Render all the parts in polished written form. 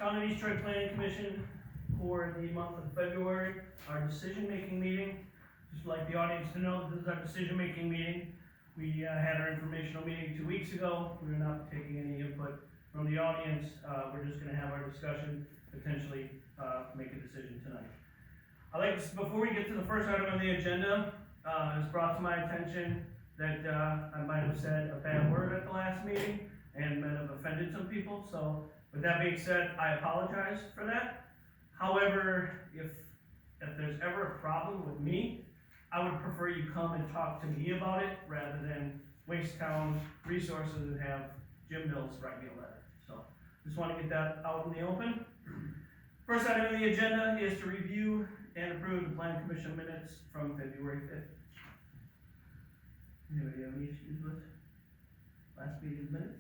Town of East Troy Planning Commission for the month of February, our decision-making meeting. Just like the audience to know, this is our decision-making meeting. We had our informational meeting 2 weeks ago. We're not taking any input from the audience. We're just gonna have our discussion, potentially make a decision tonight. Before we get to the first item on the agenda, it's brought to my attention that I might have said a bad word at the last meeting and might have offended some people. So with that being said, I apologize for that. However, if there's ever a problem with me, I would prefer you come and talk to me about it rather than waste town resources and have Jim Mills write me a letter. So just want to get that out in the open. First item on the agenda is to review and approve the Plan Commission minutes from February 5th. Anybody have any issues with last meeting's minutes?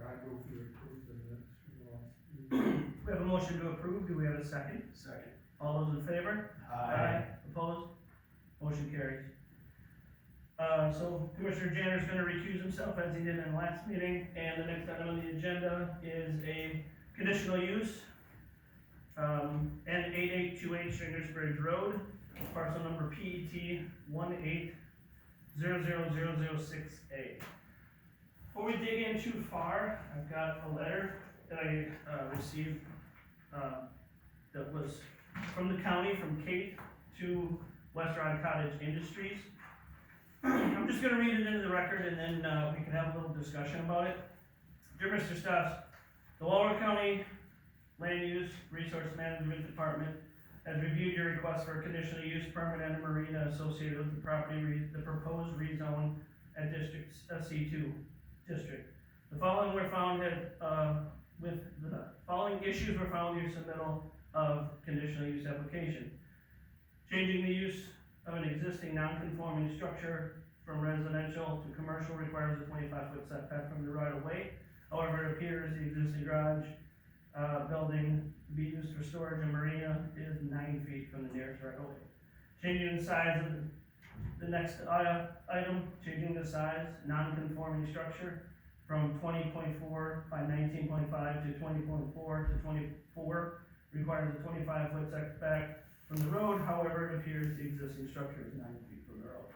I go for the approved minutes from the last meeting. We have a motion to approve. Do we have a second? Second. All those in favor? Opposed? Motion carries. So Commissioner Janner's gonna recuse himself as he did in the last meeting, and the next item on the agenda is a conditional use. N8828 Stringers Bridge Road, parcel number PET 1800006A. Before we dig in too far, I've got a letter that I received that was from the county, from Kate to West Rod Cottage Industries. I'm just gonna read it into the record and then we can have a little discussion about it. Dear Mr. Stoss, the Walworth County Land Use Resource Management Department has reviewed your request for a conditional use permit and a marina associated with the property, the proposed rezone at District C2 district. The following issues were found in your submittal of conditional use application. Changing the use of an existing non-conforming structure from residential to commercial requires a 25-foot setback from the right of way. However, it appears the existing garage building to be used for storage and marina is 9 feet from the nearest right of way. Changing the size of the next item, changing the size, non-conforming structure from 20.4 by 19.5 to 20.4 to 24 requires a 25-foot setback from the road. However, it appears the existing structure is 9 feet from the road.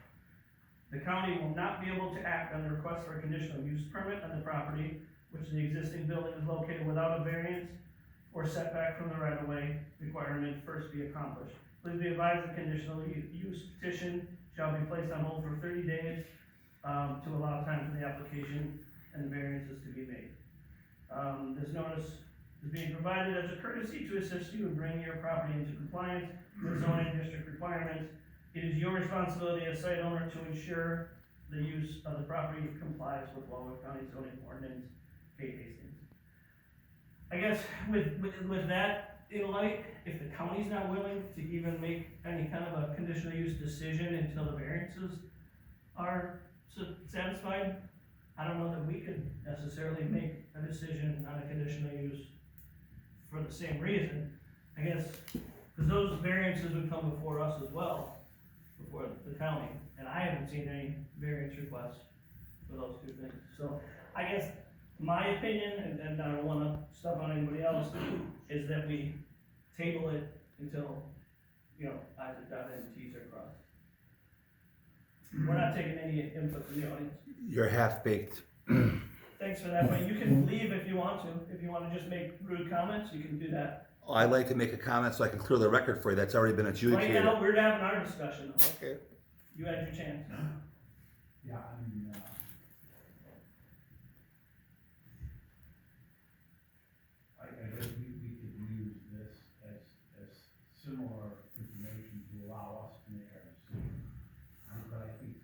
The county will not be able to act on the request for a conditional use permit on the property which the existing building is located without a variance or setback from the right of way requirement first be accomplished. Please be advised the conditional use petition shall be placed on hold for 30 days to allow time for the application and variances to be made. This notice is being provided as a courtesy to assist you in bringing your property into compliance with zoning district requirements. It is your responsibility as site owner to ensure the use of the property complies with Walworth County zoning ordinance, Kate Hastings. I guess with that in light, if the county's not willing to even make any kind of a conditional use decision until the variances are satisfied, I don't know that we could necessarily make a decision on a conditional use for the same reason. I guess, because those variances would come before us as well, before the county, and I haven't seen any variance requests for those two things. So I guess my opinion, and I don't wanna step on anybody else, is that we table it until, I's are dotted and T's are crossed. We're not taking any input from the audience. You're half-baked. Thanks for that, but you can leave if you want to. If you wanna just make rude comments, you can do that. I'd like to make a comment so I can clear the record for you. That's already been Right adjudicated. now, we're having our discussion. Okay. You had your chance. Yeah, I mean, I guess we could use this as similar information to allow us to make our decision. But I think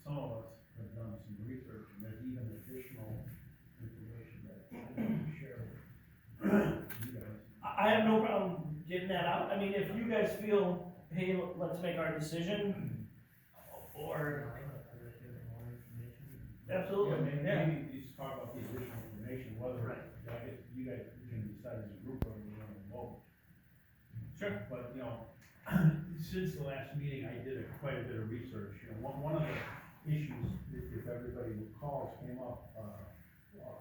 some of us have done some research and there's even additional information that I can share with you guys. I have no problem getting that out. I mean, if you guys feel, hey, let's make our decision, or, absolutely, yeah. Maybe you just talk about the additional information, whether, Right. I guess you guys can decide as a group whether you want to vote. Sure. But, since the last meeting, I did quite a bit of research. One of the issues, if everybody recalls, came up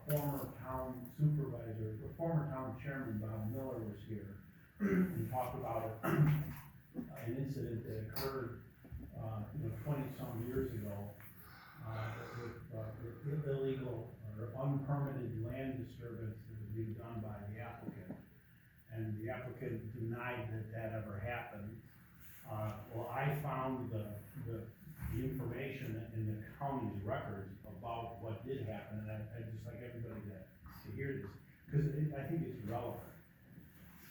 former town supervisor, the former town chairman, Bob Miller, was here and talked about an incident that occurred, 20-some years ago, with illegal or unpermitted land disturbance that was being done by the applicant. And the applicant denied that ever happened. Well, I found the information in the county's records about what did happen, and I'd just like everybody to hear this, because I think it's relevant.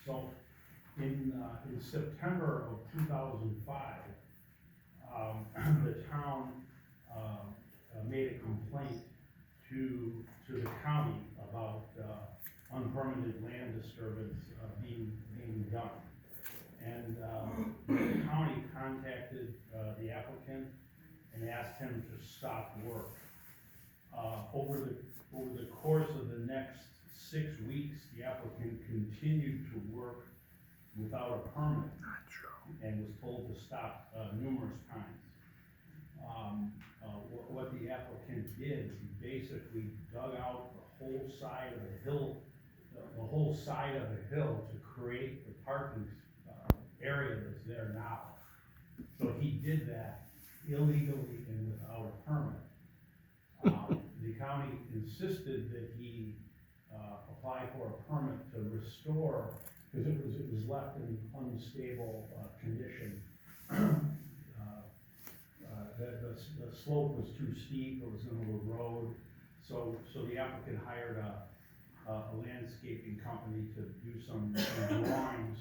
So, in September of 2005, the town, made a complaint to the county about, unpermitted land disturbance, being done. And, the county contacted, the applicant and asked him to stop work. Over the course of the next 6 weeks, the applicant continued to work without a permit. And was told to stop, numerous times. What the applicant did, he basically dug out the whole side of the hill, the whole side of the hill to create the parking, area that's there now. So he did that illegally and without a permit. The county insisted that he, apply for a permit to restore, because it was left in unstable, condition. The slope was too steep, it was in a road, so the applicant hired a landscaping company to do some drawings,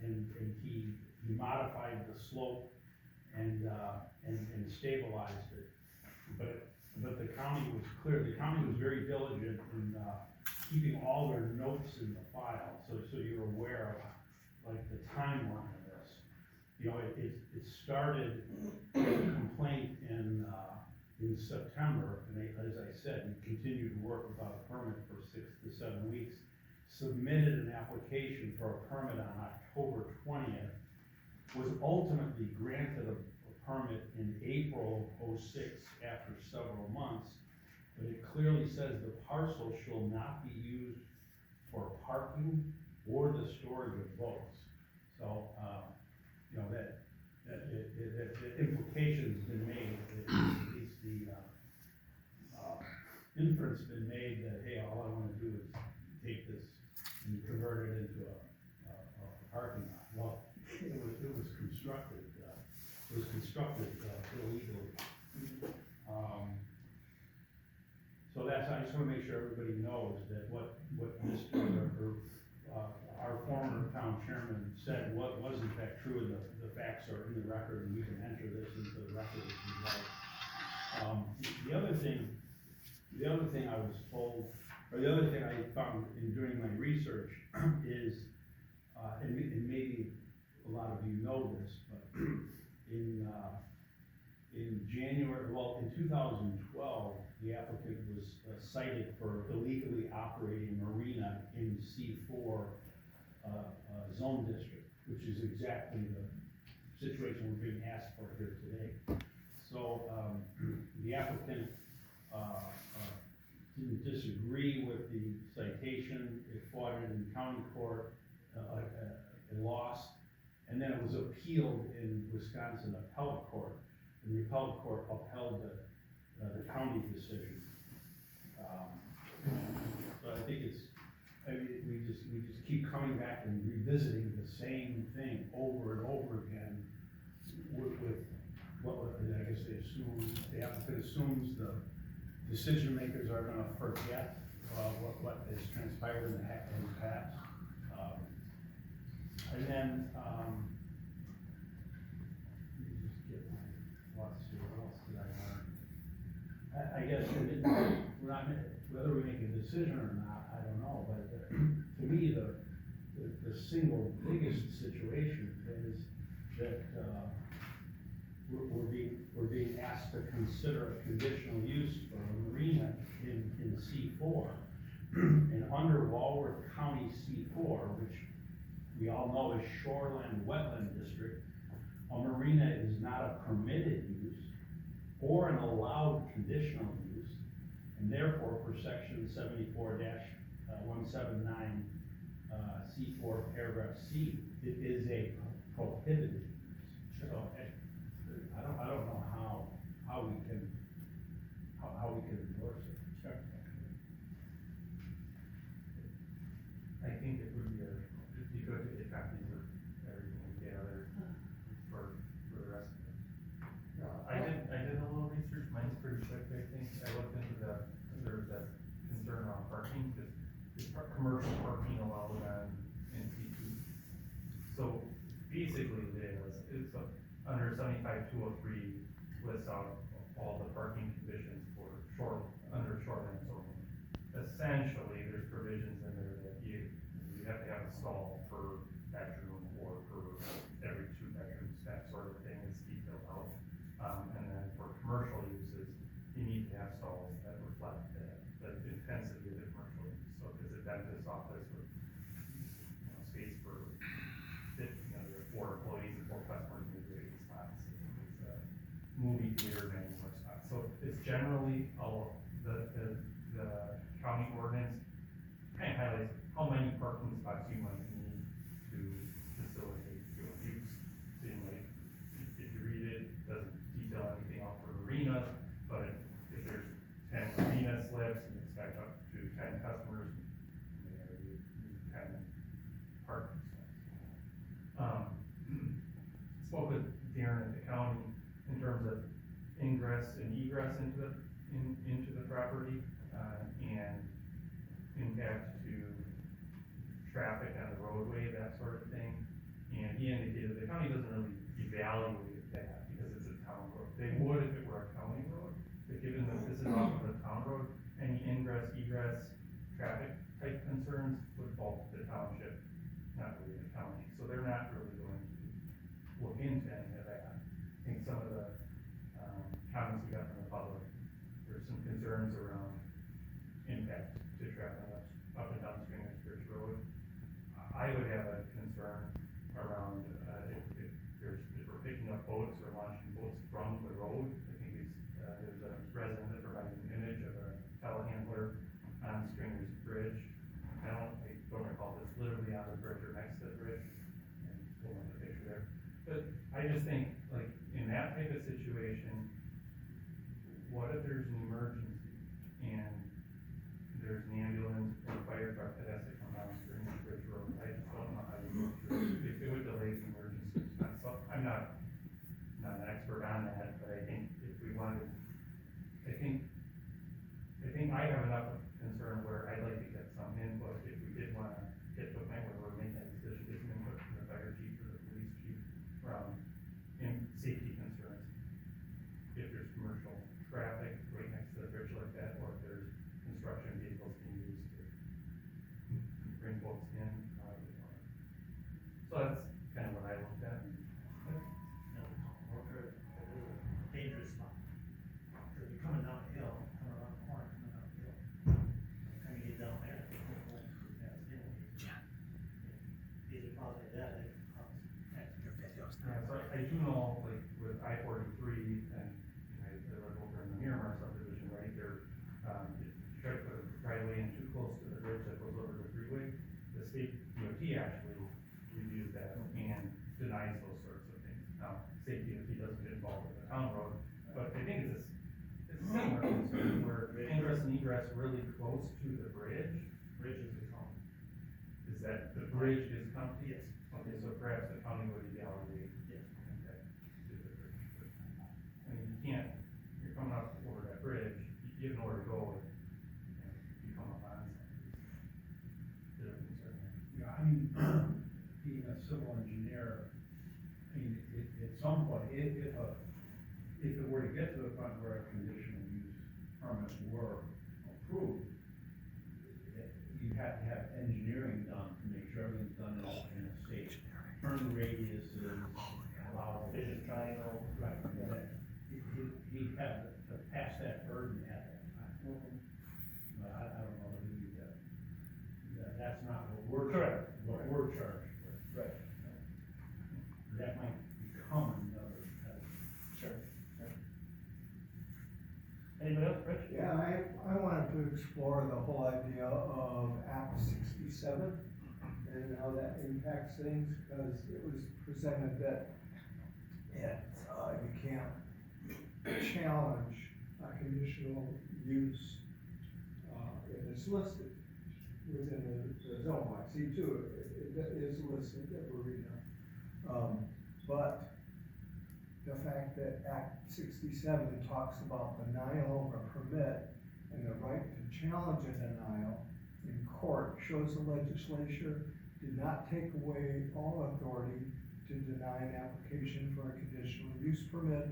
and he modified the slope and stabilized it. But the county was clear, the county was very diligent in, keeping all their notes in the file, so you're aware of, like, the timeline of this. It started with a complaint in September, and as I said, he continued to work without a permit for 6 to 7 weeks. Submitted an application for a permit on October 20th, was ultimately granted a permit in April of '06 after several months, but it clearly says the parcel shall not be used for parking or the storage of boats. So, the implication's been made, at least the, inference been made that, hey, all I wanna do is take this and convert it into a parking lot. Well, it was constructed illegally. So I just wanna make sure everybody knows that what our former town chairman said was in fact true, and the facts are in the record, and we can enter this into the record if you like. The other thing I was told, or the other thing I found in doing my research is, and maybe a lot of you know this, but in January, well, in 2012, the applicant was cited for illegally operating marina in C4 zone district, which is exactly the situation we're being asked for here today. So the applicant didn't disagree with the citation, it fought it in county court, it lost, and then it was appealed in Wisconsin appellate court, and the appellate court upheld the county decision. So I think we just keep coming back and revisiting the same thing over and over again with what I guess the applicant assumes the decision makers are gonna forget what has transpired in the past. And then, let me just get my thoughts here, what else did I learn? I guess we're not, whether we make a decision or not, I don't know, but to me, the single biggest situation is that, we're being asked to consider a conditional use for a marina in C4. And under Walworth County C4, which we all know is shoreland wetland district, a marina is not a permitted use or an allowed conditional use, And therefore, for section 74-179, C4, paragraph C, it is a prohibited use. So, I don't know how we can endorse it. Sure. I think it would be it'd be good to get copies of everything together for the rest of it. I did a little research, mine's pretty quick, I think, I looked into there was that concern around parking, because commercial parking allowed on NC2. So basically it's under 75-203 lists out all the parking conditions for under shoreline zoning. Essentially, there's provisions in there that you have to have a stall per bedroom or per every 2 bedrooms, that sort of thing is detailed out. And then for commercial uses, you need to have stalls that reflect the intensity of the commercial use. So if it's a dentist's office with, space for 50, there are 4 employees and 4 customers, maybe 8 spots. If it's a movie theater, many more spots. So it's generally the county ordinance kind of highlights how many parking spots you might need to facilitate your use. So you might, if you read it, it doesn't detail anything out for arenas, but if there's 10 arena slips and expect up to 10 customers, you need 10 parking spots. Spoke with Darren at the county in terms of ingress and egress into the property, and impact to traffic on the roadway, that sort of thing. And he indicated the county doesn't really evaluate that because it's a town road. They would if it were a county road, but given that this is off of a town road, any ingress, egress, traffic type concerns would fall to the township, not really the county. So they're not really going to look into any of that. I think some of the comments we got from the public, there's some concerns around impact to traffic up and down Stringers Bridge Road. I would have a concern around if we're picking up boats or launching boats from the road. I think there's a resident that provided an image of a telehandler on Stringers Bridge. I don't recall if it's literally on the bridge or next to the bridge, and we'll have a picture there. But I just think, like, in that type of situation, what if there's an emergency and there's an ambulance or a fire truck that has to come down Stringers Bridge Road? I just don't know how you go through it. It would delay the emergency response. So I'm not an expert on that, but I think if we wanted, I think I have enough of concern where I'd like to get some input if we did wanna get to a point where we're making that decision, get some input from the fire chief or the police chief from safety concerns. If there's commercial traffic right next to the bridge like that, or if there's construction vehicles being used to bring boats in, out of the water. So that's kind of what I looked at. Dangerous spot. Cause you're coming down a hill, coming around the corner, coming down a hill. By the time you get down there, these are probably that, they can cause accidents. Yeah, so I do know, like, with I-43, and I live over in the Miramar subdivision, right, there, if you try to put a driveway in too close to the bridge that goes over the freeway, the state DOT actually reviews that and denies those sorts of things. Now, state DOT doesn't get involved with the town road, but I think it's a similar concern where ingress and egress really close to the bridge. Bridges are common. Is that the bridge is county? Yes. Okay, so perhaps the county would evaluate. Yes. Okay. I mean, you can't, you're coming up over that bridge, you have nowhere to go, you come up on something. Bit of a concern there. Yeah, I mean, being a civil engineer, I mean, at some point, if it were to get to the point where a conditional use permit were approved, you'd have to have engineering done to make sure everything's done in a safe turn radius is allowed. Vision triangle. Right, he'd have to pass that burden at that time. But I don't know that that's not what we're. Correct. What we're charged with. Right. That might become another. Sure. Anybody else, Rich? Yeah, I wanna explore the whole idea of Act 67 and how that impacts things, because it was presented that you can't challenge a conditional use if it's listed within the zone. I see too, it is listed at Marina. But the fact that Act 67 talks about denial of a permit and the right to challenge a denial in court shows the legislature did not take away all authority to deny an application for a conditional use permit.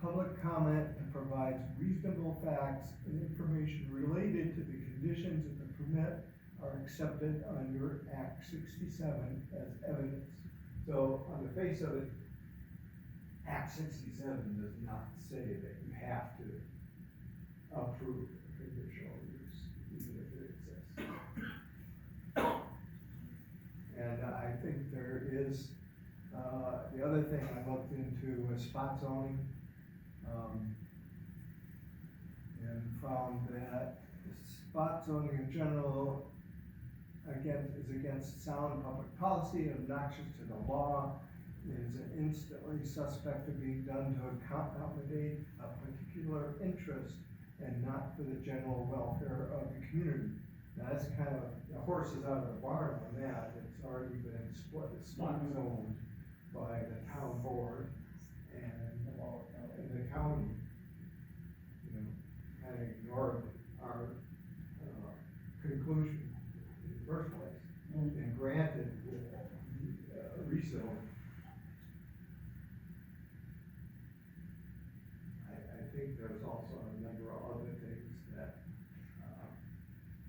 Public comment and provides reasonable facts and information related to the conditions of the permit are accepted under Act 67 as evidence. So on the face of it, Act 67 does not say that you have to approve conditional use, even if it exists. And I think there is, the other thing I looked into was spot zoning. And found that spot zoning in general is against sound public policy, obnoxious to the law, is instantly suspect of being done to accommodate a particular interest and not for the general welfare of the community. Now that's kind of, the horse is out of the barn on that. It's already been spot zoned by the town board and the county. You know, kind of ignored our conclusion in the first place and granted rezone. I think there's also a number of other things that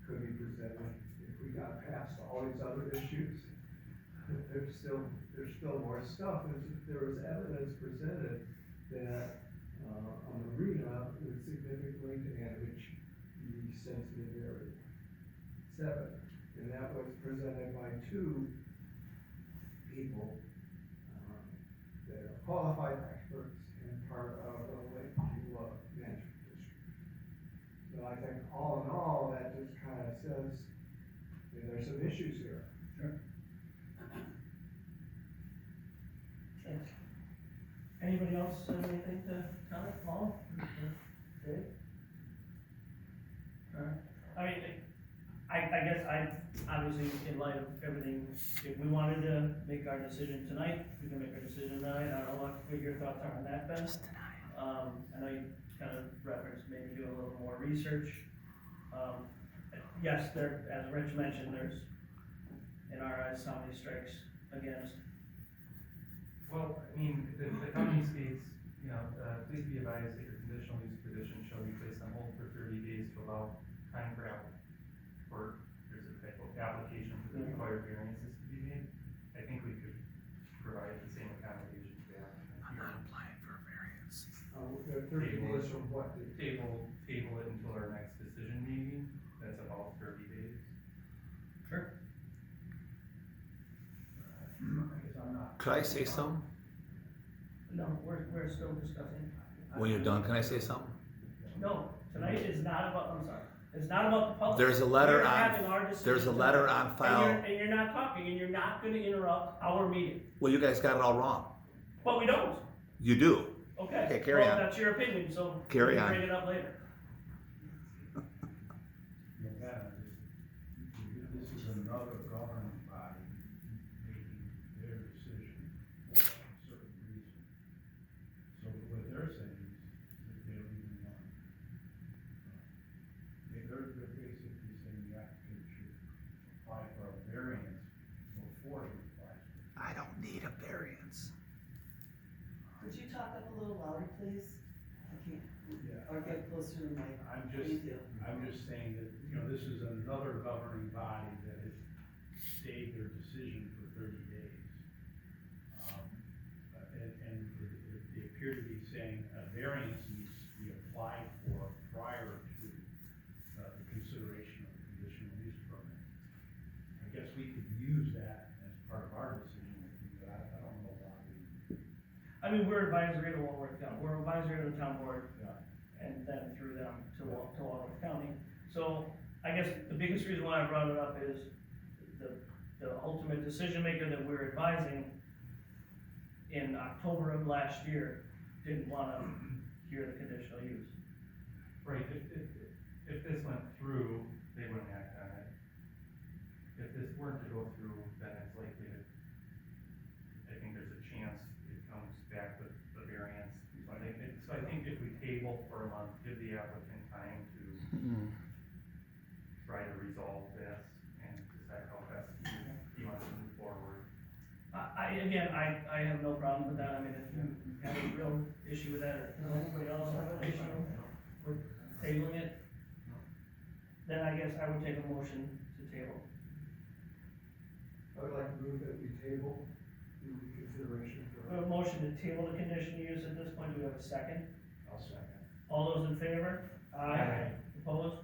could be presented if we got past all these other issues. There's still more stuff. There was evidence presented that a marina would significantly damage the sensitive area. 7, and that was presented by 2 people that are qualified experts and part of the Lake Eula Management District. So I think all in all, that just kind of says that there's some issues here. Sure. Thanks. Anybody else have anything to comment, Paul? Dave? Alright, I mean, I guess obviously in light of everything, if we wanted to make our decision tonight, we can make our decision tonight. I don't know what your thoughts are on that, Ben. I know you kind of referenced maybe doing a little more research. Yes, there, as Rich mentioned, there's, in our eyes, how many strikes against. Well, I mean, the county states, you know, please be advised that your conditional use petition shall be placed on hold for 30 days to allow time for there's a type of application for the required variances to be made. I think we could provide the same accommodation to the applicant here. I'm not applying for a variance. 30 days from what date? Table it until our next decision meeting, that's about 30 days. Sure. I guess I'm not. Could I say something? No, we're still discussing. When you're done, can I say something? No, tonight is not about, I'm sorry, it's not about the public. There's a letter We're on- having our decision there's a letter tonight. on file. And you're not talking, and you're not gonna interrupt our meeting, Well, you guys got it all wrong. but we don't, You do. okay? Okay, carry Well, on. that's your opinion, so. Carry we can on. Bring it up later. Yeah, this is another governing body making their decision for a certain reason. So what they're saying is that they don't even want. They're basically saying the applicant should apply for a variance before he applies. I don't need a variance. Could you talk up a little louder, please? I can't, Yeah. or get closer to the mic. I'm Thank you. just saying that, you know, this is another governing body that has stayed their decision for 30 days. And they appear to be saying a variance needs to be applied for prior to the consideration of the conditional use permit. I guess we could use that as part of our decision, but I don't know why we. I mean, we're advisory to Walworth County, we're advisory to the town board, Yeah. and then through them to Walworth County. So, guess the biggest reason why I brought it up is the ultimate decision maker that we're advising in October of last year didn't wanna hear the conditional use. Right, if this went through, they wouldn't act on it. If this weren't to go through, then it's likely to, I think there's a chance it comes back with the variance. So I think if we table for a month, give the applicant time to try to resolve this and decide how best he wants to move forward. I have no problem with that, I mean, if you have a real issue with that, or anybody else have an issue with tabling it, then I guess I would take a motion to table. I would like to move that we table the consideration We for. have a motion to table the conditional use at this point, do we have a second? I'll second. All those in favor? Aye. Opposed?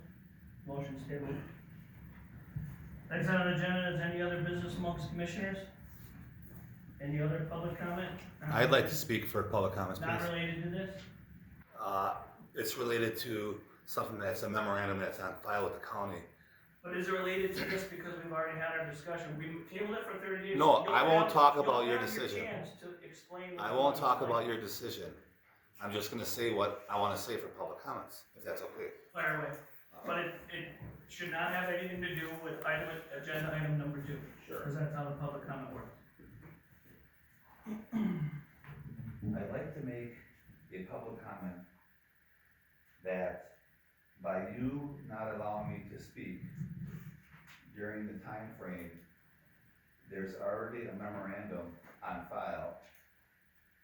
Motion's tabled. Next on the agenda is any other business amongst commissioners? Any other public comment? I'd like to speak for public comments, Not please. related to this? It's related to something that's a memorandum that's on file with the county. But is it related to this because we've already had our discussion? We tabled it for 30 days. No, You'll I won't have- talk you'll about your have decision. chance to explain what I you won't want to talk explain. about your decision. I'm just gonna say what I wanna say for public comments, if that's okay. Fire away. But it should not have anything to do with agenda item number 2. Sure. Because that's how the public comment works. I'd like to make a public comment that by you not allowing me to speak during the time frame, there's already a memorandum on file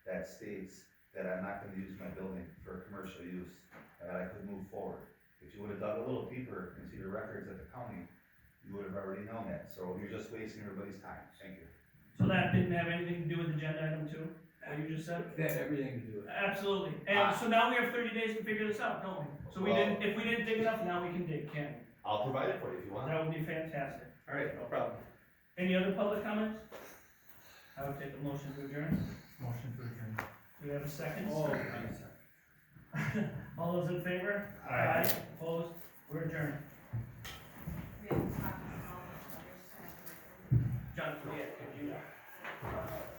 that states that I'm not gonna use my building for commercial use, and that I could move forward. If you would've dug a little deeper into your records at the county, you would've already known that, so you're just wasting everybody's time, thank you. So that didn't have anything to do with agenda item 2, what you just said? That had everything to do with it. Absolutely. And so now we have 30 days to figure this out, don't we? So we didn't, if we didn't dig enough, now we can dig, can we? I'll provide it for you if you want. That would be fantastic. Alright, no problem. Any other public comments? I would take a motion to adjourn. Motion to adjourn. Do we have a second? Oh, I'm sorry. All those in favor? Aye. Opposed? We're adjourned. We have copies of all the letters. John, yeah, could you?